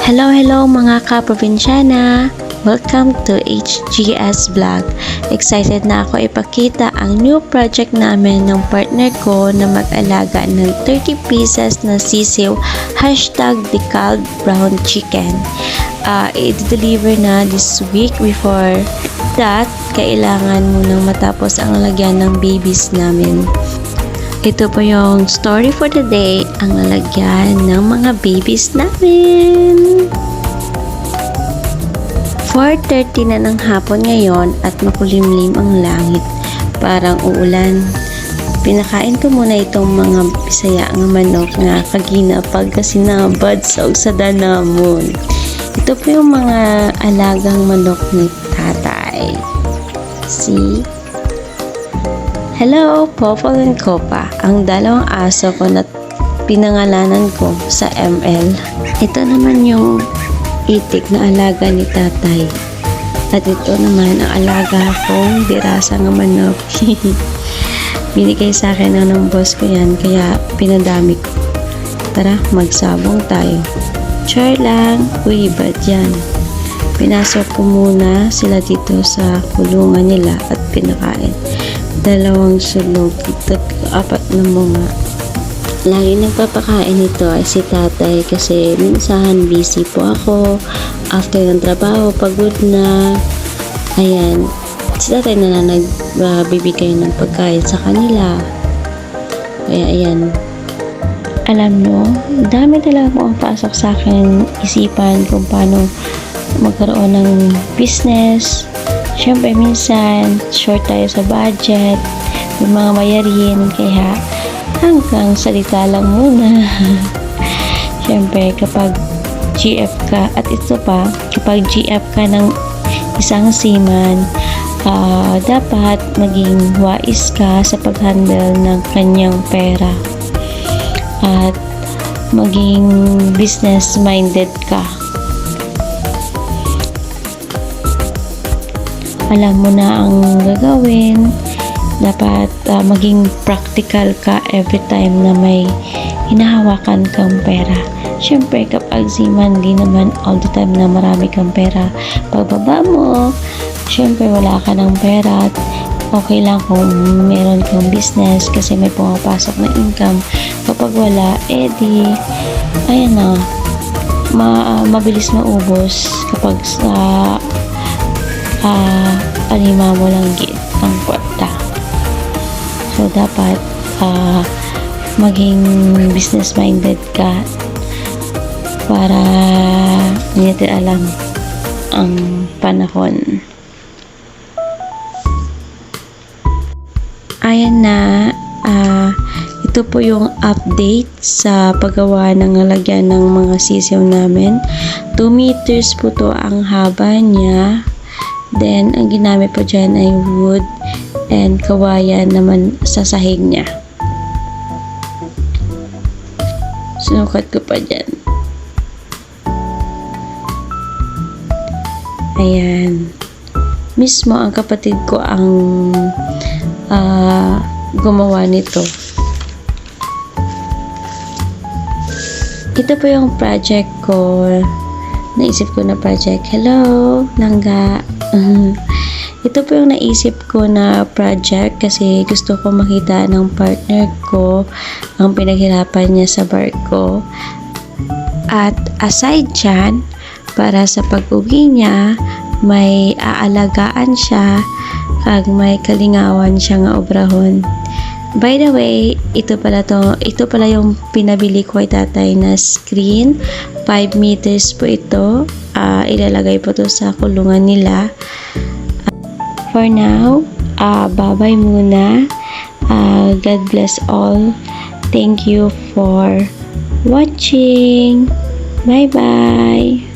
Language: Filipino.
Hello mga kaprobinsyana! Welcome to HGS Vlog. Excited na ako ipakita ang new project namin ng partner ko na mag-alaga ng 30 pieces na sisiw #decalb brown chicken. I-deliver na this week. Before that, kailangan munang matapos ang lagyan ng babies namin. Ito po yung story for the day, ang lalagyan ng mga babies namin. 4:30 na ng hapon ngayon at makulimlim ang langit. Parang uulan. Pinakain ko muna itong mga Bisaya nga manok nga kaginapag kasi nabad sa danamon. Ito po yung mga alagang manok ni tatay. See? Hello, Popol and Copa, ang dalawang aso ko na pinangalanan ko sa ML. Ito naman yung itik na alaga ni tatay. At ito naman ang alaga kong dirasa ng manok. Binigay sa akin ng boss ko yan, kaya pinadami ko. Tara, magsabong tayo. Char lang, uy, ba't yan? Pinasok ko muna sila dito sa kulungan nila at pinakain. 2 sulog, 4 na mga. Lagi nagpapakain ito ay si tatay kasi minsan busy po ako. After ng trabaho, pagod na. Ayan, si tatay na nagbibigay ng pagkain sa kanila. Kaya ayan. Alam nyo, dami talaga pumapasok sa akin isipan kung paano magkaroon ng business. Siyempre, minsan, short tayo sa budget, may mga bayarin, kaya hanggang salita lang muna. Siyempre, kapag GF ka, at ito pa, kapag GF ka ng isang seaman, dapat maging wais ka sa pag-handle ng kanyang pera. At maging business-minded ka. Alam mo na ang gagawin, dapat maging practical ka every time na may hinahawakan kang pera. Siyempre, kapag seaman, di naman all the time na marami kang pera. Pagbaba mo, siyempre wala ka ng pera. Okay lang kung meron kang business kasi may pumapasok na income. Kapag wala, edi, ayan na, mabilis maubos kapag alima mo lang ang kwarta. So, dapat maging business-minded ka para hindi natin alam ang panahon. Ayan na, ito po yung update sa paggawa ng lalagyan ng mga sisiw namin. 2 meters po to ang haba niya. Then, ang ginamit po dyan ay wood and kawayan naman sa sahig niya. Sinukat ko pa dyan. Ayan. Mismo ang kapatid ko ang gumawa nito. Ito po yung project ko. Naisip ko na project. Hello, Langga. Ito po yung naisip ko na project kasi gusto ko makita ng partner ko ang pinaghirapan niya sa barko. At aside dyan, para sa pag-uwi niya, may aalagaan siya kag may kalingawan siya nga obrahon. By the way, ito pala yung pinabili ko kay tatay na screen. 5 meters po ito. Ilalagay po to sa kulungan nila. For now, bye-bye muna. God bless all. Thank you for watching. Bye-bye.